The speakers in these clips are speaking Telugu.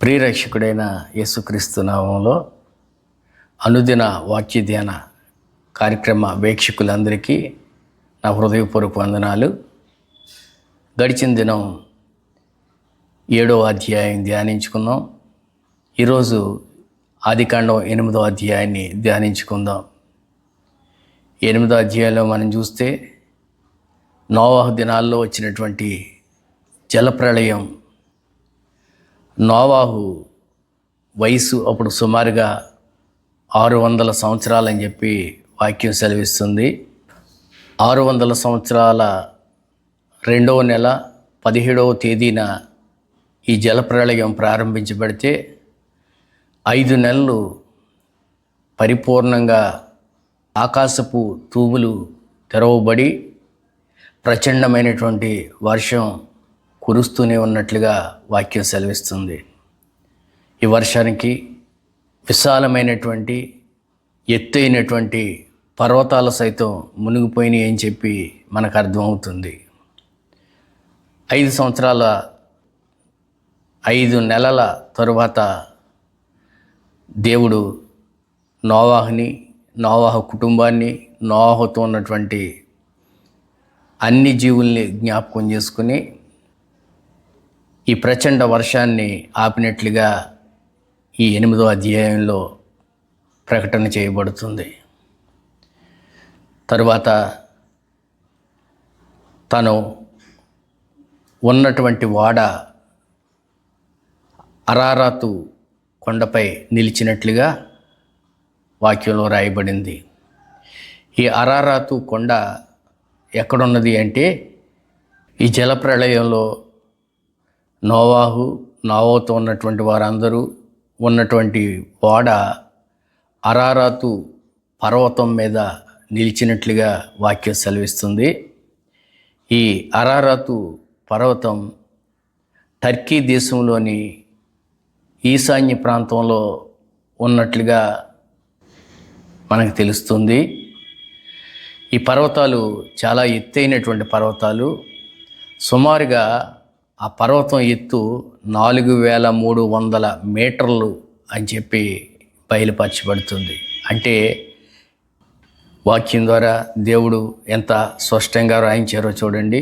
ప్రియరక్షకుడైన యేసుక్రీస్తు నామంలో అనుదిన వాక్య ధ్యాన కార్యక్రమ వీక్షకులందరికీ నా హృదయపూర్వక వందనాలు. గడిచిన దినం 7వ అధ్యాయం ధ్యానించుకుందాం. ఈరోజు ఆదికాండం 8వ అధ్యాయాన్ని ధ్యానించుకుందాం. 8వ అధ్యాయంలో మనం చూస్తే నోవహు దినాల్లో వచ్చినటువంటి జలప్రళయం. నోవహు వయసు అప్పుడు సుమారుగా 600 సంవత్సరాలని చెప్పి వాక్యం సెలవిస్తుంది. 600 సంవత్సరాల 2వ నెల 17వ తేదీన ఈ జలప్రళయం ప్రారంభించబడితే 5 నెలలు పరిపూర్ణంగా ఆకాశపు తూములు తెరవబడి ప్రచండమైనటువంటి వర్షం కురుస్తూనే ఉన్నట్లుగా వాక్యం సెలవిస్తుంది. ఈ వర్షానికి విశాలమైనటువంటి ఎత్తైనటువంటి పర్వతాలు సైతం మునిగిపోయినాయి అని చెప్పి మనకు అర్థమవుతుంది. 5 నెలల తరువాత దేవుడు నోవహు కుటుంబాన్ని, నోవహుతో ఉన్నటువంటి అన్ని జీవుల్ని జ్ఞాపకం చేసుకుని ఈ ప్రచండ వర్షాన్ని ఆపినట్లుగా ఈ 8వ అధ్యాయంలో ప్రకటన చేయబడుతుంది. తరువాత తను ఉన్నటువంటి ఓడ అరారాతు కొండపై నిలిచినట్లుగా వాక్యంలో రాయబడింది. ఈ అరారాతు కొండ ఎక్కడున్నది అంటే ఈ జలప్రళయంలో నోవహుతో ఉన్నటువంటి వారందరూ ఉన్నటువంటి ఓడ అరారాతు పర్వతం మీద నిలిచినట్లుగా వాక్యం సెలవిస్తుంది. ఈ అరారాతు పర్వతం టర్కీ దేశంలోని ఈశాన్య ప్రాంతంలో ఉన్నట్లుగా మనకు తెలుస్తుంది. ఈ పర్వతాలు చాలా ఎత్తైనటువంటి పర్వతాలు. సుమారుగా ఆ పర్వతం ఎత్తు 4300 మీటర్లు అని చెప్పి బయలుపరచబడుతుంది. అంటే వాక్యం ద్వారా దేవుడు ఎంత స్పష్టంగా రాయించారో చూడండి.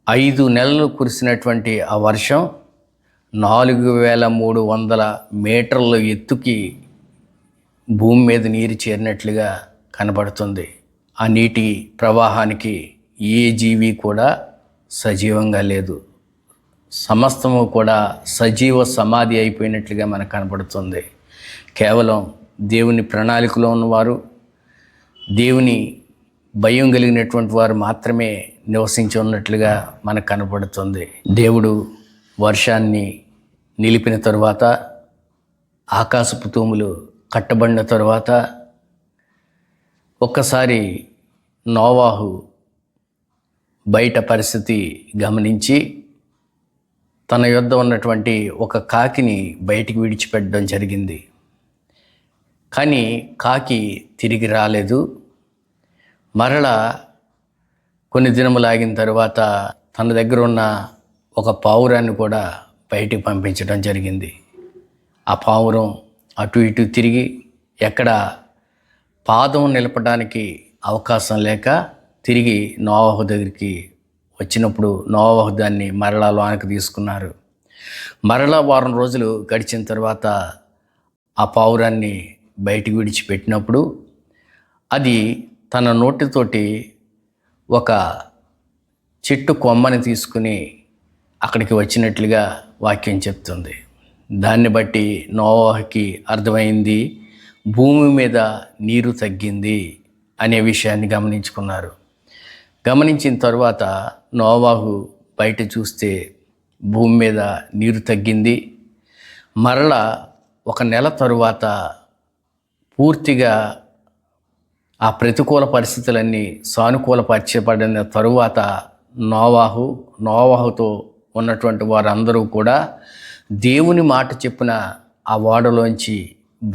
5 నెలలు కురిసినటువంటి ఆ వర్షం 4300 మీటర్ల ఎత్తుకి భూమి మీద నీరు చేరినట్లుగా కనబడుతుంది. ఆ నీటి ప్రవాహానికి ఏ జీవి కూడా సజీవంగా లేదు. సమస్తము కూడా సజీవ సమాధి అయిపోయినట్లుగా మనకు కనపడుతుంది. కేవలం దేవుని ప్రణాళికలో ఉన్నవారు, దేవుని భయం కలిగినటువంటి వారు మాత్రమే నివసించి ఉన్నట్లుగా మనకు కనపడుతుంది. దేవుడు వర్షాన్ని నిలిపిన తరువాత, ఆకాశపు తూములు కట్టబడిన తరువాత ఒక్కసారి నోవహు బయట పరిస్థితి గమనించి తన యొద్ద ఉన్నటువంటి ఒక కాకిని బయటికి విడిచిపెట్టడం జరిగింది. కానీ కాకి తిరిగి రాలేదు. మరలా కొన్ని దినములు ఆగిన తర్వాత తన దగ్గర ఉన్న ఒక పావురాన్ని కూడా బయటికి పంపించడం జరిగింది. ఆ పావురం అటు ఇటు తిరిగి ఎక్కడ పాదం నిలపడానికి అవకాశం లేక తిరిగి నోవహు దగ్గరికి వచ్చినప్పుడు నోవహు దాన్ని మరలా లోనకి తీసుకున్నారు. మరలా వారం రోజులు గడిచిన తర్వాత ఆ పావురాన్ని బయటికి విడిచిపెట్టినప్పుడు అది తన నోటితోటి ఒక చెట్టు కొమ్మని తీసుకుని అక్కడికి వచ్చినట్లుగా వాక్యం చెప్తుంది. దాన్ని బట్టి నోవహుకి అర్థమైంది, భూమి మీద నీరు తగ్గింది అనే విషయాన్ని గమనించుకున్నారు. గమనించిన తరువాత నోవహు బయట చూస్తే భూమి మీద నీరు తగ్గింది. మరలా 1 నెల తరువాత పూర్తిగా ఆ ప్రతికూల పరిస్థితులన్నీ సానుకూలపరచబడిన తరువాత నోవహుతో ఉన్నటువంటి వారందరూ కూడా దేవుని మాట చెప్పిన ఆ ఓడలోంచి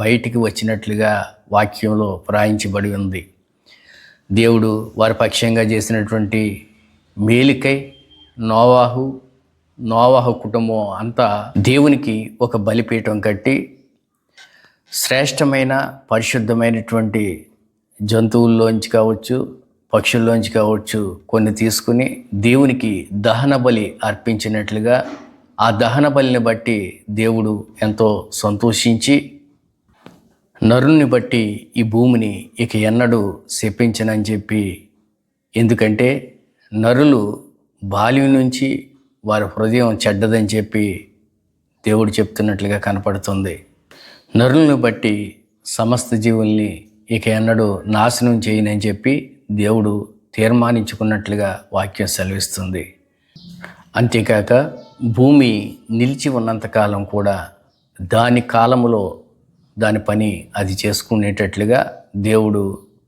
బయటికి వచ్చినట్లుగా వాక్యంలో వ్రాయించబడి ఉంది. దేవుడు వారి పక్షంగా చేసినటువంటి మేలుకై నోవహు నోవాహు కుటుంబం అంతా దేవునికి ఒక బలిపీఠం కట్టి శ్రేష్టమైన పరిశుద్ధమైనటువంటి జంతువుల్లోంచి కావచ్చు, పక్షుల్లోంచి కావచ్చు కొన్ని తీసుకుని దేవునికి దహన బలి అర్పించినట్లుగా ఆ దహన బలిని బట్టి దేవుడు ఎంతో సంతోషించి నరుల్ని బట్టి ఈ భూమిని ఇక ఎన్నడూ శపించనని చెప్పి, ఎందుకంటే నరులు బాల్యం నుంచి వారి హృదయం చెడ్డదని చెప్పి దేవుడు చెప్తున్నట్లుగా కనపడుతుంది. నరులను బట్టి సమస్త జీవుల్ని ఇక ఎన్నడూ నాశనం చేయనని చెప్పి దేవుడు తీర్మానించుకున్నట్లుగా వాక్యం సెలవిస్తుంది. అంతేకాక భూమి నిలిచి ఉన్నంతకాలం కూడా దాని కాలములో దాని పని అది చేసుకునేటట్లుగా దేవుడు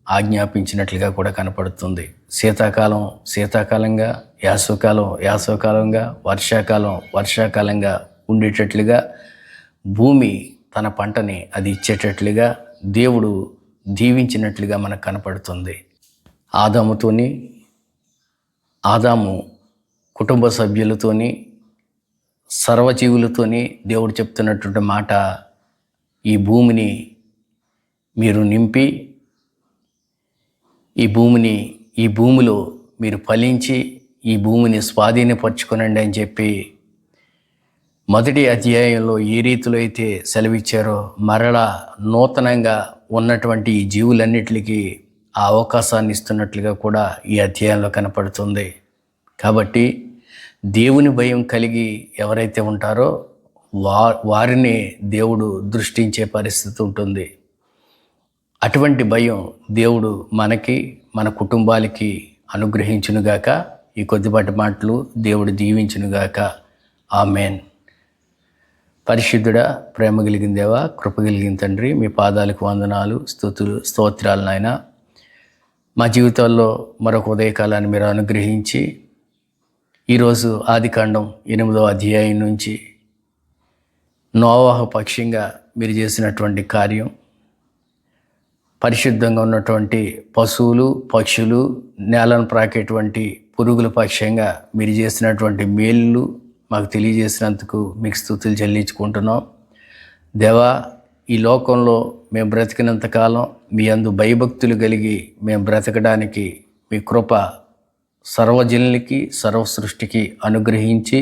ఆజ్ఞాపించినట్లుగా కూడా కనపడుతుంది. శీతాకాలం శీతాకాలంగా, యాసవకాలం యాసవకాలంగా, వర్షాకాలం వర్షాకాలంగా ఉండేటట్లుగా భూమి తన పంటని అది ఇచ్చేటట్లుగా దేవుడు దీవించినట్లుగా మనకు కనపడుతుంది. ఆదాము కుటుంబ సభ్యులతోని సర్వజీవులతోని దేవుడు చెప్తున్నటువంటి మాట, ఈ భూమిని మీరు నింపి ఈ భూమిలో మీరు ఫలించి ఈ భూమిని స్వాధీనపరచుకొనండి అని చెప్పి మొదటి అధ్యాయంలో ఏ రీతిలో అయితే సెలవిచ్చారో మరలా నూతనంగా ఉన్నటువంటి ఈ జీవులన్నిటికీ ఆ అవకాశాన్ని ఇస్తున్నట్లుగా కూడా ఈ అధ్యాయంలో కనపడుతుంది. కాబట్టి దేవుని భయం కలిగి ఎవరైతే ఉంటారో వారిని దేవుడు దృష్టించే పరిస్థితి ఉంటుంది. అటువంటి భయం దేవుడు మనకి, మన కుటుంబాలకి అనుగ్రహించునుగాక. ఈ కొద్దిపాటి మాటలు దేవుడు దీవించునుగాక. ఆమెన్. పరిశుద్ధుడా, ప్రేమ కలిగిన దేవా, కృప కలిగిన తండ్రి, మీ పాదాలకు వందనాలు, స్తుతులు, స్తోత్రాలు నాయన. మా జీవితాల్లో మరొక ఉదయకాలాన్ని మీరు అనుగ్రహించి ఈరోజు ఆదికాండం 8వ అధ్యాయం నుంచి నోవాహు పక్షంగా మీరు చేసినటువంటి కార్యం, పరిశుద్ధంగా ఉన్నటువంటి పశువులు, పక్షులు, నేలను ప్రాకేటువంటి పురుగుల పక్షంగా మీరు చేసినటువంటి మేలు మాకు తెలియజేసినందుకు మీకు స్తుతులు చెల్లించుకుంటున్నాం. దేవా, ఈ లోకంలో మేము బ్రతికినంతకాలం మీ యందు భయభక్తులు కలిగి మేము బ్రతకడానికి మీ కృప సర్వజనులకి, సర్వ సృష్టికి అనుగ్రహించి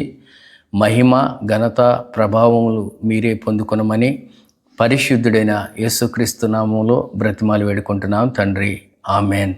మహిమ, ఘనత, ప్రభావములు మీరే పొందుకొనమని పరిశుద్ధుడైన యేసుక్రీస్తు నామములో బ్రతిమాలు వేడుకుంటున్నాం తండ్రి. ఆమెన్.